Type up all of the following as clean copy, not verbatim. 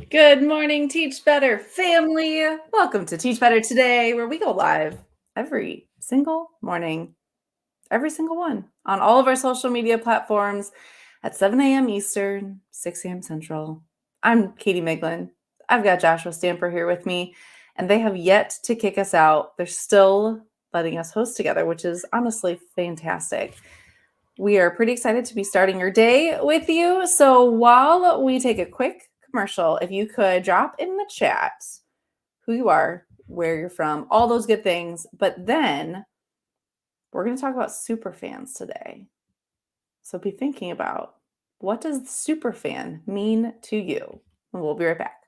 Good morning, Teach Better family. Welcome to Teach Better Today, where we go live every single morning, every single one, on all of our social media platforms at 7 a.m. Eastern, 6 a.m. Central. I'm Katie Miglin. I've got Joshua Stamper here with me, and they have yet to kick us out. They're still letting us host together, which is honestly fantastic. We are pretty excited to be starting your day with you. So while we take a quick commercial, if you could drop in the chat who you are, where you're from, all those good things. But then we're going to talk about superfans today. So be thinking about, what does superfan mean to you? And we'll be right back.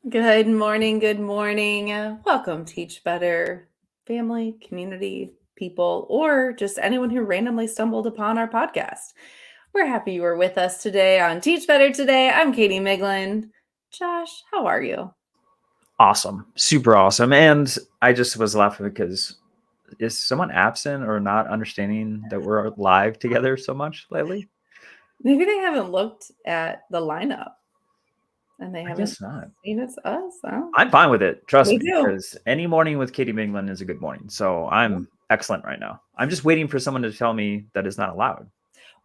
Good morning. Good morning. Welcome, Teach Better family, community, people, or just anyone who randomly stumbled upon our podcast. We're happy you were with us today on Teach Better Today. I'm Katie Miglin. Josh, how are you? Awesome. Super awesome. And I just was laughing because is someone absent or not understanding that we're live together so much lately? Maybe they haven't looked at the lineup and they I haven't guess not. seen it's us. I'm fine with it. Trust Me me, too. because any morning with Katie Mingland is a good morning. So I'm excellent right now. I'm just waiting for someone to tell me that it's not allowed.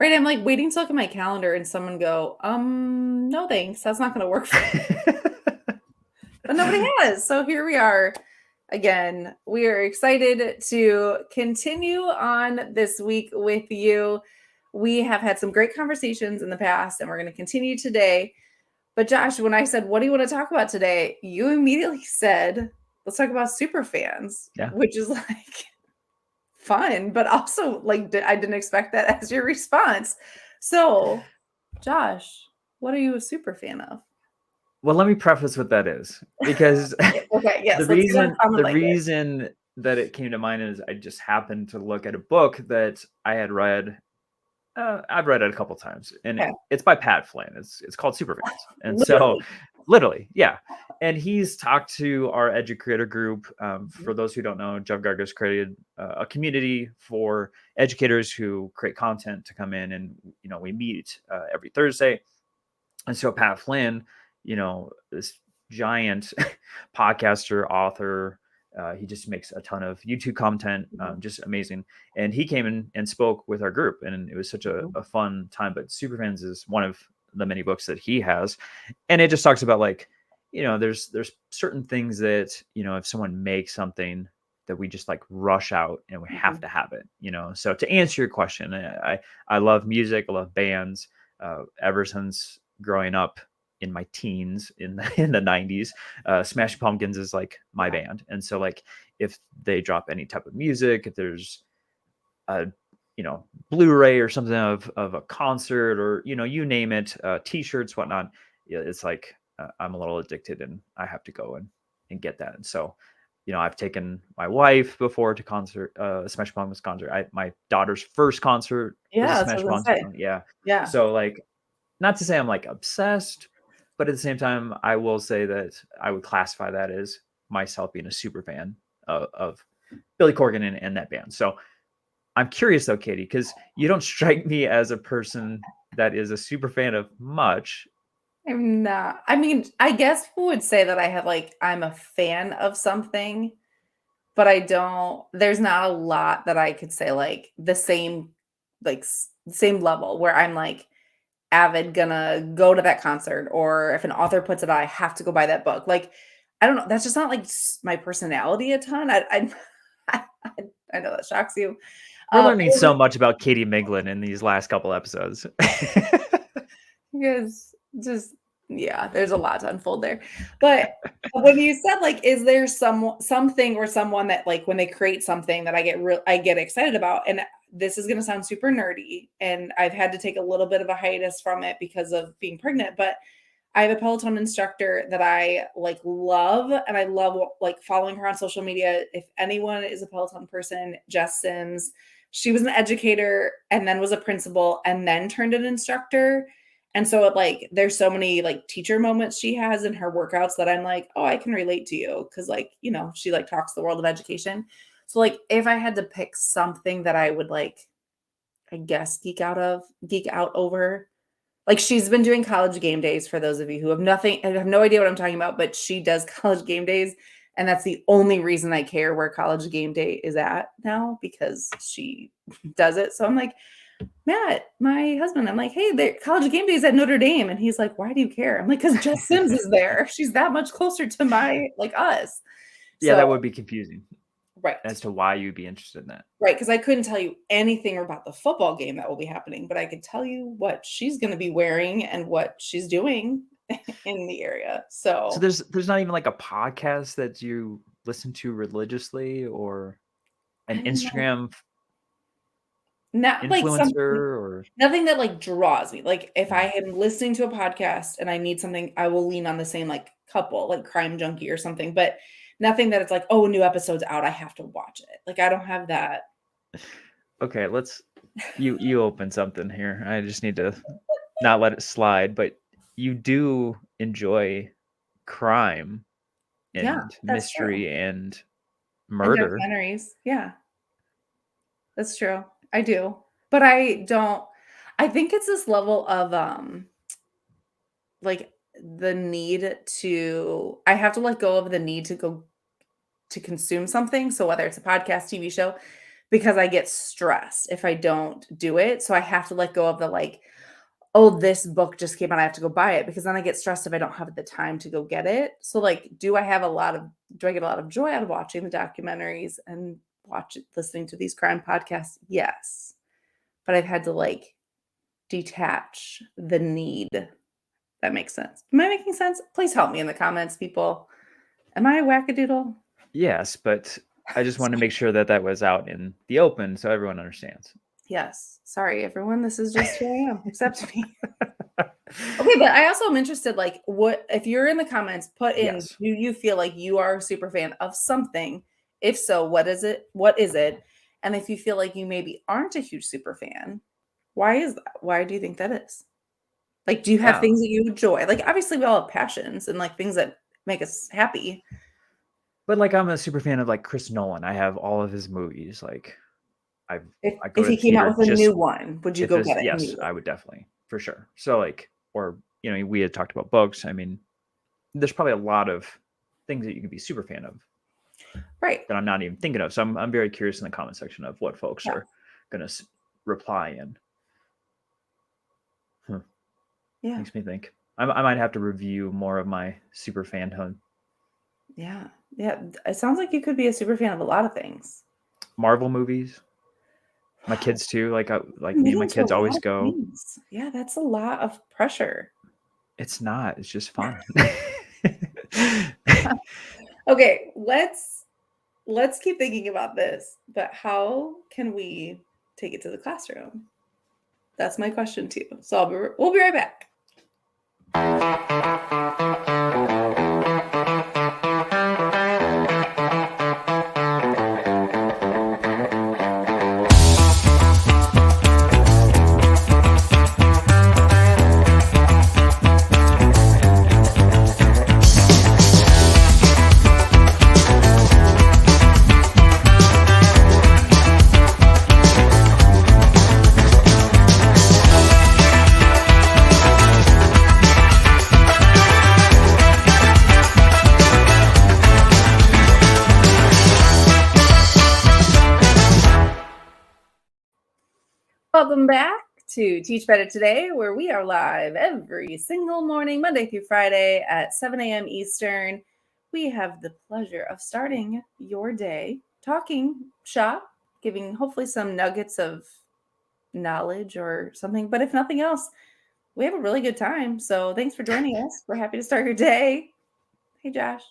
Right. I'm like waiting to look at my calendar and someone go, no thanks. That's not going to work for me. But nobody has. So here we are. Again, we are excited to continue on this week with you. We have had some great conversations in the past, and we're going to continue today. But Josh, when I said, what do you want to talk about today? You immediately said, let's talk about superfans, which is like fun, but also like I didn't expect that as your response. So, Josh, what are you a super fan of? Well, let me preface what that is, because Okay, yes, the the reason that it came to mind is I just happened to look at a book that I had read. I've read it a couple times, and it's by Pat Flynn. It's called Superfans, and literally, yeah. And he's talked to our educator group. For those who don't know, Jeff Garga's created a community for educators who create content to come in, and we meet every Thursday. And so Pat Flynn, this giant podcaster, author. He just makes a ton of YouTube content, just amazing. And he came in and spoke with our group, and it was such a fun time. But Superfans is one of the many books that he has, and it just talks about there's certain things that if someone makes something that we just like rush out and we have to have it. So to answer your question, I love music, I love bands. Ever since growing up in my teens in the 90s, Smashing Pumpkins is like my band. And so like if they drop any type of music, if there's a Blu-ray or something of a concert, or you name it, t-shirts, whatnot, it's like I'm a little addicted and I have to go and get that. And so I've taken my wife before to concert, Smashing Pumpkins concert. My daughter's first concert was a Smashing Pumpkins. Yeah. So like, not to say I'm like obsessed, but at the same time, I will say that I would classify that as myself being a super fan of Billy Corgan and that band. So I'm curious though, Katie, because you don't strike me as a person that is a super fan of much. I'm not. I mean, I guess who would say that I'm a fan of something, but there's not a lot that I could say like the same level where I'm like avid gonna go to that concert, or if an author puts it out, I have to go buy that book. Like, I don't know. That's just not like my personality a ton. I know that shocks you. We're learning so much about Katie Miglin in these last couple episodes. Because there's a lot to unfold there. But when you said like, is there something or someone that like when they create something that I get excited about, and this is going to sound super nerdy, and I've had to take a little bit of a hiatus from it because of being pregnant, but I have a Peloton instructor that I like love, and I love like following her on social media. If anyone is a Peloton person, Jess Sims, she was an educator and then was a principal and then turned an instructor. And so it like there's so many like teacher moments she has in her workouts that I'm like, oh, I can relate to you because like, you know, she like talks the world of education. So like if I had to pick something that I would like, I guess geek out over, like she's been doing college game days for those of you who have no idea what I'm talking about, but she does college game days. And that's the only reason I care where college game day is at now because she does it. So I'm like, Matt, my husband, I'm like, hey, the college game day is at Notre Dame. And he's like, why do you care? I'm like, because Jess Sims is there. She's that much closer to my, like us. Yeah, So, that would be confusing. Right. As to why you'd be interested in that. Right, because I couldn't tell you anything about the football game that will be happening, but I could tell you what she's going to be wearing and what she's doing in the area. So there's not even like a podcast that you listen to religiously or an Instagram not like influencer or nothing that like draws me. Like if I am listening to a podcast and I need something, I will lean on the same like couple, like Crime Junkie or something, but nothing that it's like, oh, a new episode's out, I have to watch it. Like I don't have that. Okay, you open something here. I just need to not let it slide, but you do enjoy crime and mystery true. and And murder. documentaries. Yeah. That's true. I do. But I think it's this level of like the need to I have to let go of the need to go to consume something. So whether it's a podcast, TV show, because I get stressed if I don't do it. So I have to let go of the like, oh, this book just came out, I have to go buy it because then I get stressed if I don't have the time to go get it. So like, do I get a lot of joy out of watching the documentaries and listening to these crime podcasts? Yes. But I've had to like detach the need. That makes sense. Am I making sense? Please help me in the comments, people. Am I a wackadoodle? Yes, but I just wanted to make sure that was out in the open so everyone understands. Yes. Sorry, everyone. This is just who I am. Accept me. Okay, but I also am interested, like, what if you're in the comments, put in, Yes. do you feel like you are a super fan of something? If so, what is it? What is it? And if you feel like you maybe aren't a huge super fan, why is that? Why do you think that is? Like, do you have Yeah. things that you enjoy? Like, obviously, we all have passions and like things that make us happy. But like I'm a super fan of like Chris Nolan. I have all of his movies. Like I go If to he the came out theater with a just new one, would you if go it's get it yes, immediately? I would definitely for sure. So like or we had talked about books. I mean, there's probably a lot of things that you can be super fan of. Right. That I'm not even thinking of. So I'm very curious in the comment section of what folks are going to reply in. Yeah. Makes me think. I might have to review more of my super fanhood. Yeah. Yeah. It sounds like you could be a super fan of a lot of things. Marvel movies. My kids too. Like me and my Admitting to a kids lot always of go. things. Yeah, that's a lot of pressure. It's not. It's just fun. Okay, let's keep thinking about this, but how can we take it to the classroom? That's my question to you. So we'll be right back. Welcome back to Teach Better Today, where we are live every single morning, Monday through Friday at 7 a.m. Eastern. We have the pleasure of starting your day talking shop, giving hopefully some nuggets of knowledge or something. But if nothing else, we have a really good time. So thanks for joining us. We're happy to start your day. Hey, Josh.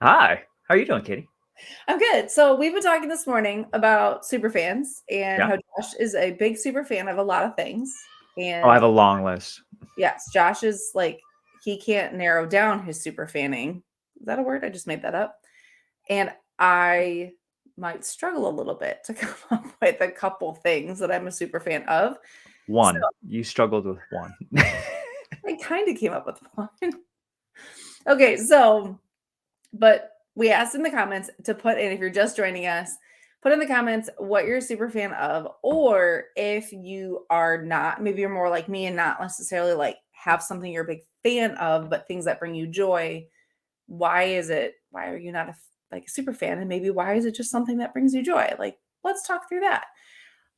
Hi. How are you doing, Katie? I'm good. So we've been talking this morning about superfans and how Josh is a big super fan of a lot of things. And I have a long list. yes, Josh is like, he can't narrow down his super fanning. Is that a word? I just made that up. And I might struggle a little bit to come up with a couple things that I'm a super fan of. So You struggled with one. I kind of came up with one. Okay, so, but we asked in the comments to put in, if you're just joining us, put in the comments what you're a super fan of, or if you are not, maybe you're more like me and not necessarily like have something you're a big fan of, but things that bring you joy. Why are you not like a super fan? And maybe why is it just something that brings you joy? Like, let's talk through that.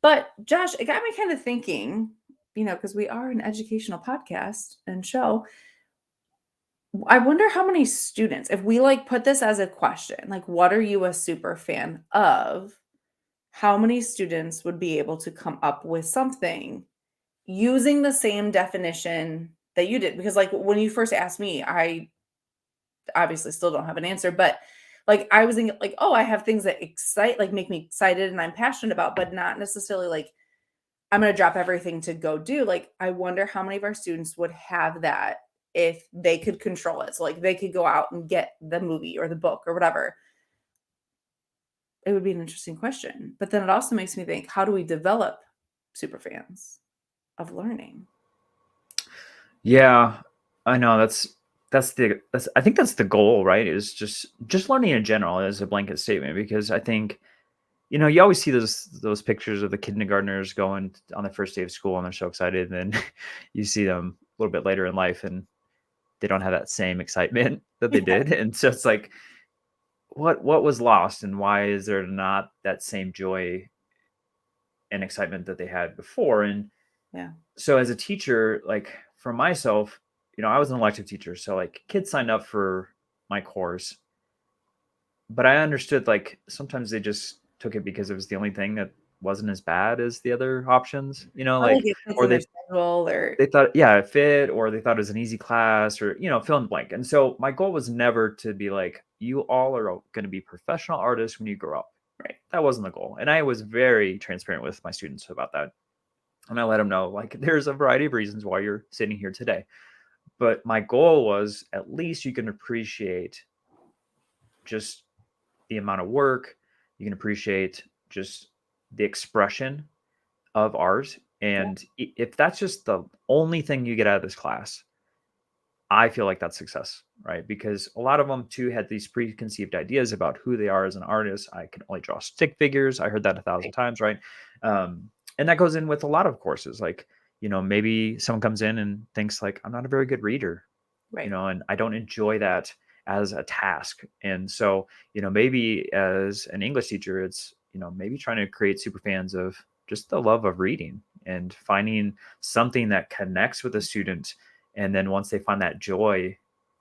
But Josh, it got me kind of thinking, because we are an educational podcast and show. I wonder how many students, if we like put this as a question, like, what are you a super fan of? How many students would be able to come up with something using the same definition that you did? Because, like, when you first asked me, I obviously still don't have an answer, but like, I was thinking, like, oh, I have things that make me excited and I'm passionate about, but not necessarily like I'm going to drop everything to go do. Like, I wonder how many of our students would have that if they could control it. So, like, they could go out and get the movie or the book or whatever. It would be an interesting question. But then it also makes me think, how do we develop super fans of learning? Yeah, I know I think that's the goal, right? Is just learning in general as a blanket statement, because I think you always see those pictures of the kindergartners going on the first day of school and they're so excited, and then you see them a little bit later in life and they don't have that same excitement that they Yeah. did. And so it's like, what was lost, and why is there not that same joy and excitement that they had before? And Yeah. so as a teacher, like for myself, I was an elective teacher, so like kids signed up for my course, but I understood like sometimes they just took it because it was the only thing that wasn't as bad as the other options, Or like like, it fits or in their schedule or they thought, yeah, it fit, or they thought it was an easy class, or fill in the blank. And so my goal was never to be like, you all are going to be professional artists when you grow up. right. That wasn't the goal, and I was very transparent with my students about that. And I let them know, like, there's a variety of reasons why you're sitting here today. But my goal was, at least you can appreciate just the amount of work. You can appreciate just the expression of art. Yeah. And if that's just the only thing you get out of this class, I feel like that's success, right? Because a lot of them too had these preconceived ideas about who they are as an artist. I can only draw stick figures. I heard that 1,000 Right. times, right? And that goes in with a lot of courses. Like, maybe someone comes in and thinks like, I'm not a very good reader, Right. and I don't enjoy that as a task. And so, maybe as an English teacher, it's, maybe trying to create super fans of just the love of reading and finding something that connects with a student. And then once they find that joy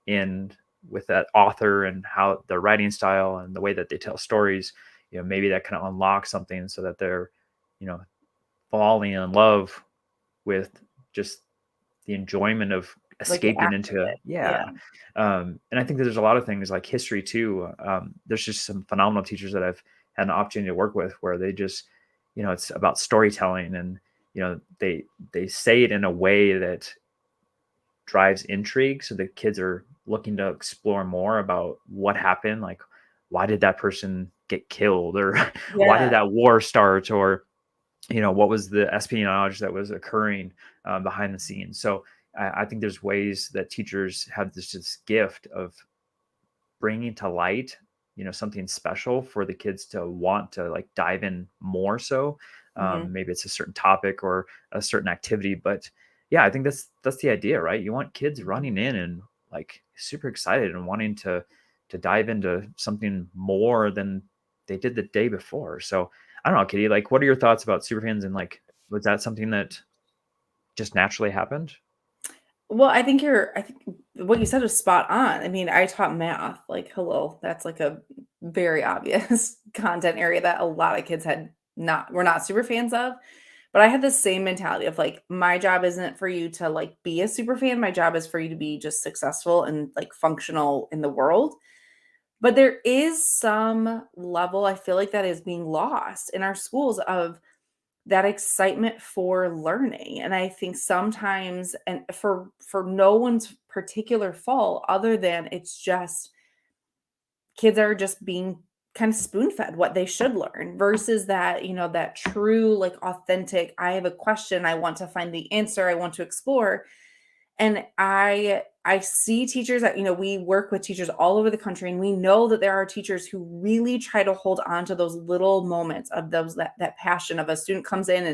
in with that author and how their writing style and the way that they tell stories, maybe that can unlock something so that they're, you know, falling in love with just the enjoyment of Like the escaping act of into, it. Yeah. yeah. And I think that there's a lot of things like history too. There's just some phenomenal teachers that I've had an opportunity to work with where they just, it's about storytelling, and they say it in a way that drives intrigue, so the kids are looking to explore more about what happened, like why did that person get killed, or why Yeah. did that war start, or what was the espionage that was occurring behind the scenes. So I think there's ways that teachers have this gift of bringing to light, something special for the kids to want to like dive in more. So Mhm. maybe it's a certain topic or a certain activity, but yeah, I think that's the idea, right? You want kids running in and like super excited and wanting to dive into something more than they did the day before. So I don't know, Katie, like, what are your thoughts about superfans, and like, was that something that just naturally happened? Well, I think what you said was spot on. I mean, I taught math, like, hello, that's like a very obvious content area that a lot of kids were not super fans of. But I had the same mentality of like, my job isn't for you to like be a super fan. My job is for you to be just successful and like functional in the world. But there is some level I feel like that is being lost in our schools of that excitement for learning. And I think sometimes, and for no one's particular fault other than it's just kids are just being kind of spoon-fed what they should learn versus that, that true, like, authentic, I have a question, I want to find the answer, I want to explore. And I see teachers that, we work with teachers all over the country, and we know that there are teachers who really try to hold on to those little moments of those, that passion of a student comes in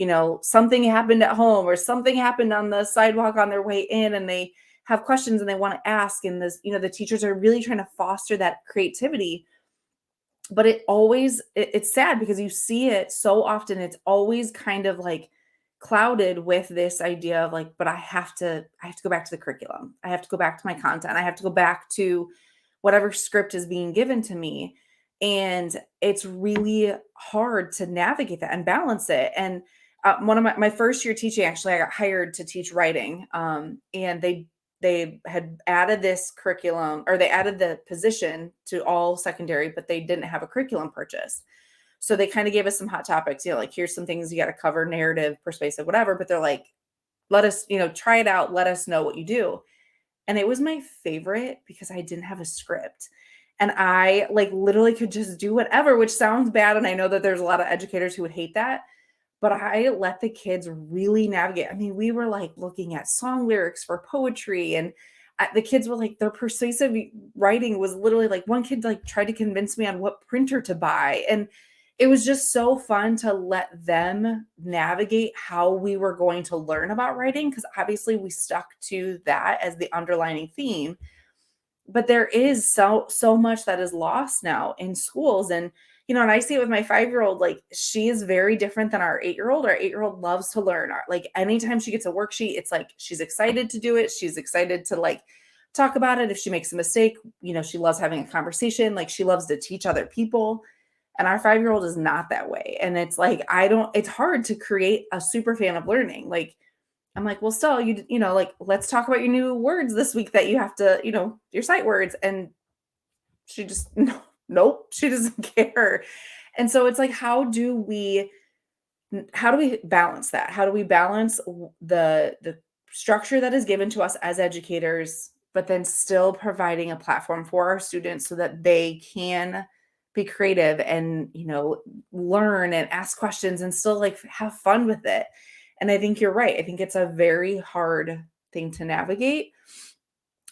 and, something happened at home or something happened on the sidewalk on their way in, and they have questions and they want to ask. And this, the teachers are really trying to foster that creativity. But it's sad because you see it so often. It's always kind of like clouded with this idea of like, but I have to go back to the curriculum. I have to go back to my content. I have to go back to whatever script is being given to me. And it's really hard to navigate that and balance it. And one of my first year teaching, actually, I got hired to teach writing. And they had added this curriculum, or they added the position to all secondary, but they didn't have a curriculum purchase. So they kind of gave us some hot topics, like, here's some things you got to cover, narrative, persuasive, whatever. But they're like, let us, try it out. Let us know what you do. And it was my favorite because I didn't have a script. And I like literally could just do whatever, which sounds bad. And I know that there's a lot of educators who would hate that, but I let the kids really navigate. I mean, we were like looking at song lyrics for poetry, and the kids were like, their persuasive writing was literally like, one kid like tried to convince me on what printer to buy. And it was just so fun to let them navigate how we were going to learn about writing, because obviously we stuck to that as the underlining theme. But there is so much that is lost now in schools. And and I see it with my 5-year-old, like, she is very different than our 8-year-old. Our 8-year-old loves to learn. Like, anytime she gets a worksheet, it's like she's excited to do it. She's excited to like talk about it. If she makes a mistake, she loves having a conversation. Like, she loves to teach other people. And our 5-year-old is not that way. And it's like, it's hard to create a super fan of learning. Like, I'm like, well, still, like, let's talk about your new words this week that you have to, your sight words. And she just, no, nope, she doesn't care. And so it's like, how do we balance that? How do we balance the structure that is given to us as educators, but then still providing a platform for our students so that they can be creative and, learn and ask questions and still like have fun with it? And I think you're right. I think it's a very hard thing to navigate,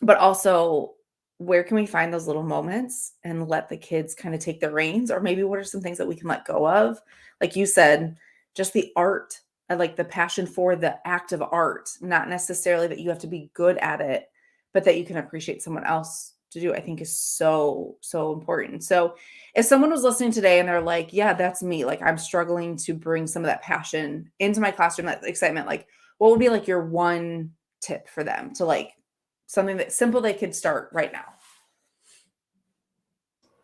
but also, where can we find those little moments and let the kids kind of take the reins? Or maybe what are some things that we can let go of? Like you said, just the art, I like the passion for the act of art, not necessarily that you have to be good at it, but that you can appreciate someone else to do, I think is so, so important. So if someone was listening today and they're like, yeah, that's me, like, I'm struggling to bring some of that passion into my classroom, that excitement, like, what would be like your one tip for them to like something that's simple they could start right now?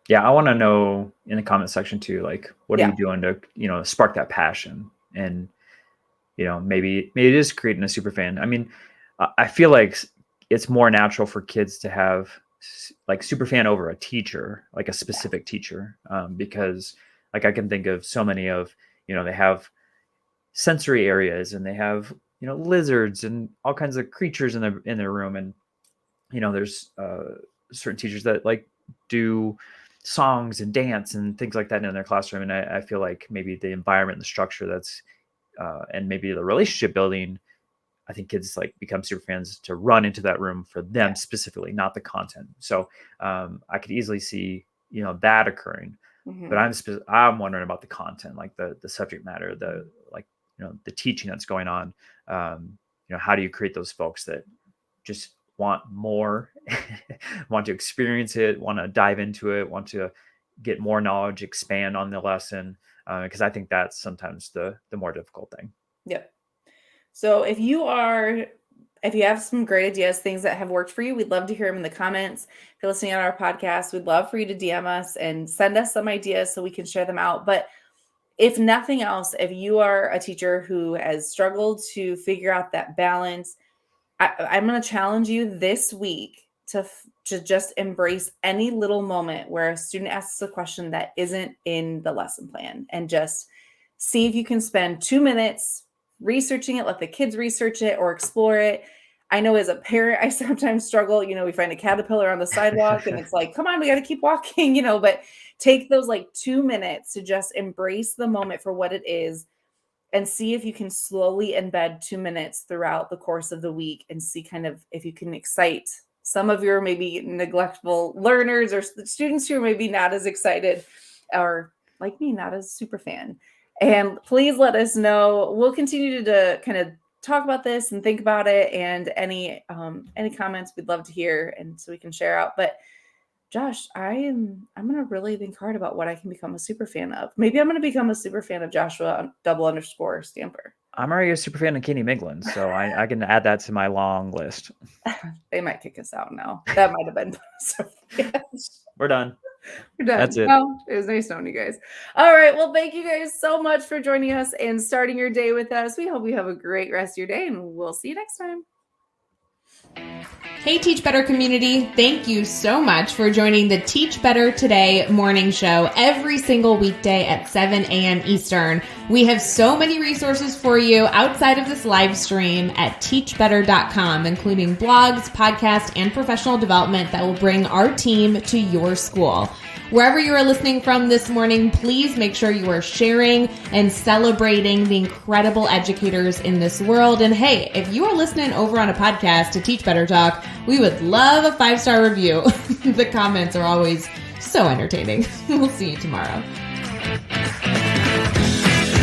Yeah, I want to know in the comment section too, like, what are Yeah. you doing to, spark that passion? And, maybe it is creating a super fan. I mean, I feel like it's more natural for kids to have like super fan over a teacher, like a specific teacher, because like I can think of so many of, they have sensory areas and they have, lizards and all kinds of creatures in their room. And, there's certain teachers that like do songs and dance and things like that in their classroom. And I feel like maybe the environment, the structure that's, and maybe the relationship building, I think kids like become super fans to run into that room for them specifically, not the content. So I could easily see, that occurring, but I'm wondering about the content, like the subject matter, the, like, the teaching that's going on. How do you create those folks that just want more, want to experience it, want to dive into it, want to get more knowledge, expand on the lesson? Because I think that's sometimes the more difficult thing. Yep. So if you have some great ideas, things that have worked for you, we'd love to hear them in the comments. If you're listening on our podcast, we'd love for you to DM us and send us some ideas so we can share them out. But if nothing else, if you are a teacher who has struggled to figure out that balance, I'm going to challenge you this week to just embrace any little moment where a student asks a question that isn't in the lesson plan, and just see if you can spend 2 minutes researching it, let the kids research it or explore it. I know as a parent, I sometimes struggle, we find a caterpillar on the sidewalk and it's like, come on, we got to keep walking, but take those like 2 minutes to just embrace the moment for what it is and see if you can slowly embed 2 minutes throughout the course of the week and see kind of if you can excite some of your maybe neglectful learners or students who are maybe not as excited or like me, not as super fan. And please let us know. We'll continue to kind of talk about this and think about it, and any comments we'd love to hear, and so we can share out. But Josh, I'm gonna really think hard about what I can become a super fan of. Maybe I'm gonna become a super fan of Joshua _ Stamper. I'm already a super fan of Kenny Miglin, so I can add that to my long list. They might kick us out now. That might have been so We're done. We're done. That's it. Well, it was nice knowing you guys. All right. Well, thank you guys so much for joining us and starting your day with us. We hope you have a great rest of your day, and we'll see you next time. Hey, Teach Better community. Thank you so much for joining the Teach Better Today morning show every single weekday at 7 a.m. Eastern. We have so many resources for you outside of this live stream at teachbetter.com, including blogs, podcasts, and professional development that will bring our team to your school. Wherever you are listening from this morning, please make sure you are sharing and celebrating the incredible educators in this world. And hey, if you are listening over on a podcast to Teach Better Talk, we would love a 5-star review. The comments are always so entertaining. We'll see you tomorrow.